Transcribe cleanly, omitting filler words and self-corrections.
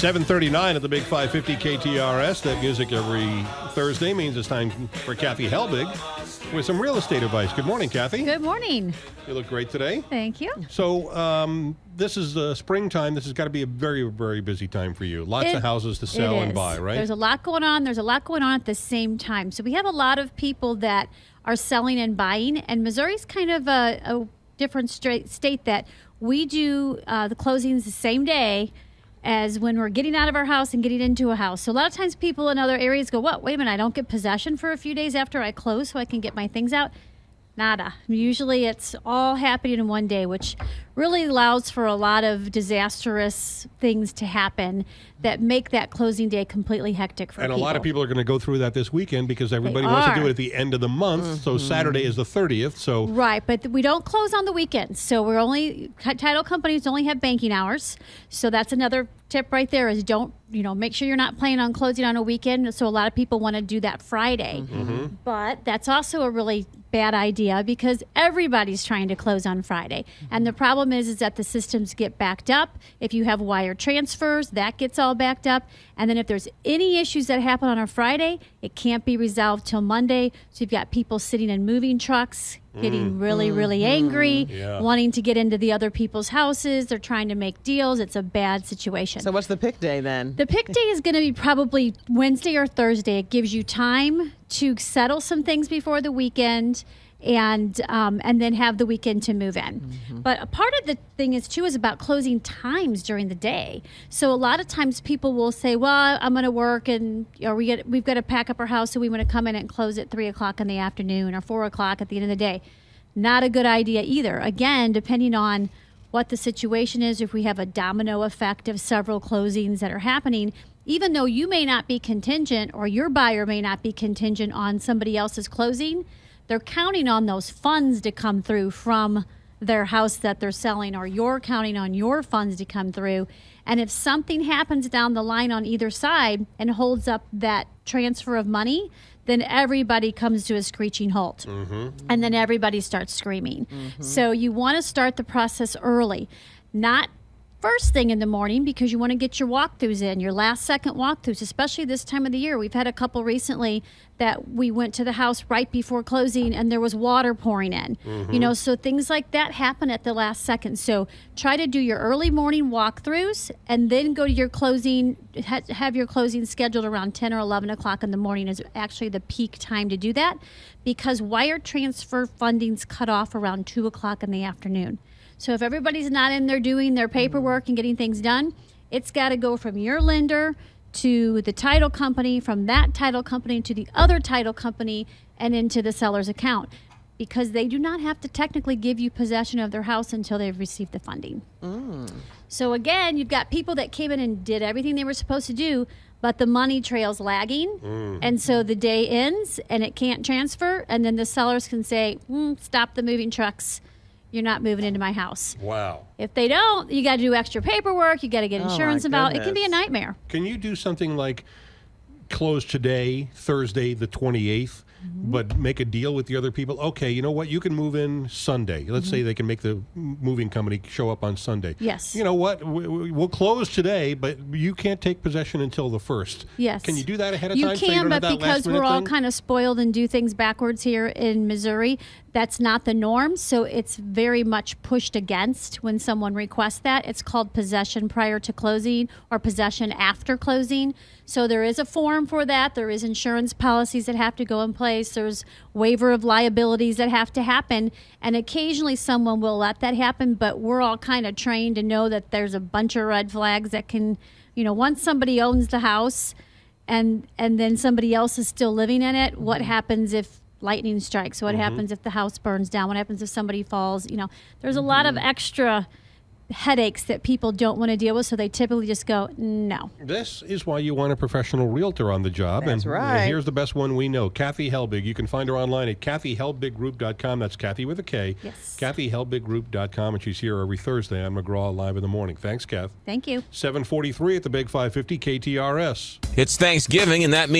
7:39 at the Big 550 KTRS. That music every Thursday means it's time for Kathy Helbig with some real estate advice. Good morning, Kathy. Good morning. You look great today. Thank you. So this is springtime. This has got to be a very, very busy time for you. Lots of houses to sell and buy, right? There's a lot going on. There's a lot going on at the same time. So we have a lot of people that are selling and buying, and Missouri's kind of a different state that we do the closings the same day as when we're getting out of our house and getting into a house. So a lot of times people in other areas go, what, wait a minute, I don't get possession for a few days after I close so I can get my things out? Nada. Usually it's all happening in one day, which really allows for a lot of disastrous things to happen that make that closing day completely hectic for people. And a lot of people are going to go through that this weekend because everybody wants to do it at the end of the month. Mm-hmm. So Saturday is the 30th. So right, but we don't close on the weekends. So we're only, title companies only have banking hours. So that's another tip right there is don't, make sure you're not planning on closing on a weekend. So a lot of people want to do that Friday. Mm-hmm. But that's also a really bad idea because everybody's trying to close on Friday. And the problem is that the systems get backed up. If you have wire transfers, that gets all backed up. And then if there's any issues that happen on a Friday, it can't be resolved till Monday. So you've got people sitting in moving trucks, getting really, really angry, wanting to get into the other people's houses. They're trying to make deals. It's a bad situation. So what's the pick day then? The pick day is going to be probably Wednesday or Thursday. It gives you time to settle some things before the weekend and then have the weekend to move in. Mm-hmm. But a part of the thing is about closing times during the day. So a lot of times people will say, well, I'm going to work and we've got to pack up our house, so we want to come in and close at 3 o'clock in the afternoon or 4 o'clock at the end of the day. Not a good idea either. Again, depending on what the situation is, if we have a domino effect of several closings that are happening, even though you may not be contingent or your buyer may not be contingent on somebody else's closing, they're counting on those funds to come through from their house that they're selling, or you're counting on your funds to come through. And if something happens down the line on either side and holds up that transfer of money, then everybody comes to a screeching halt. Mm-hmm. And then everybody starts screaming. Mm-hmm. So you want to start the process early, not first thing in the morning, because you want to get your walkthroughs in, your last second walkthroughs, especially this time of the year. We've had a couple recently that we went to the house right before closing and there was water pouring in. Mm-hmm. So things like that happen at the last second. So try to do your early morning walkthroughs and then go to your closing, have your closing scheduled around 10 or 11 o'clock in the morning is actually the peak time to do that, because wire transfer funding's cut off around 2 o'clock in the afternoon. So if everybody's not in there doing their paperwork and getting things done, it's got to go from your lender to the title company, from that title company to the other title company, and into the seller's account, because they do not have to technically give you possession of their house until they've received the funding. So again, you've got people that came in and did everything they were supposed to do, but the money trail's lagging, and so the day ends and it can't transfer, and then the sellers can say, stop the moving trucks. You're not moving into my house. Wow. If they don't, you got to do extra paperwork. You got to get insurance about it. It can be a nightmare. Can you do something like close today, Thursday, the 28th, but make a deal with the other people? Okay, you know what? You can move in Sunday. Let's say they can make the moving company show up on Sunday. Yes. You know what? We'll close today, but you can't take possession until the 1st. Yes. Can you do that ahead of you time? You can, so you don't but have that because we're all thing? kind of spoiled and do things backwards here in Missouri, that's not the norm. So it's very much pushed against when someone requests that. It's called possession prior to closing or possession after closing. So there is a form for that. There is insurance policies that have to go in place. There's waiver of liabilities that have to happen. And occasionally someone will let that happen, but we're all kind of trained to know that there's a bunch of red flags that can, once somebody owns the house and then somebody else is still living in it, what happens if lightning strikes? What happens if the house burns down? What happens if somebody falls? There's a lot of extra headaches that people don't want to deal with, so they typically just go, no. This is why you want a professional realtor on the job. That's right. And here's the best one we know, Kathy Helbig. You can find her online at KathyHelbigGroup.com. That's Kathy with a K. Yes. KathyHelbigGroup.com, and she's here every Thursday on McGraw Live in the Morning. Thanks, Kath. Thank you. 7:43 at the Big 550 KTRS. It's Thanksgiving, and that means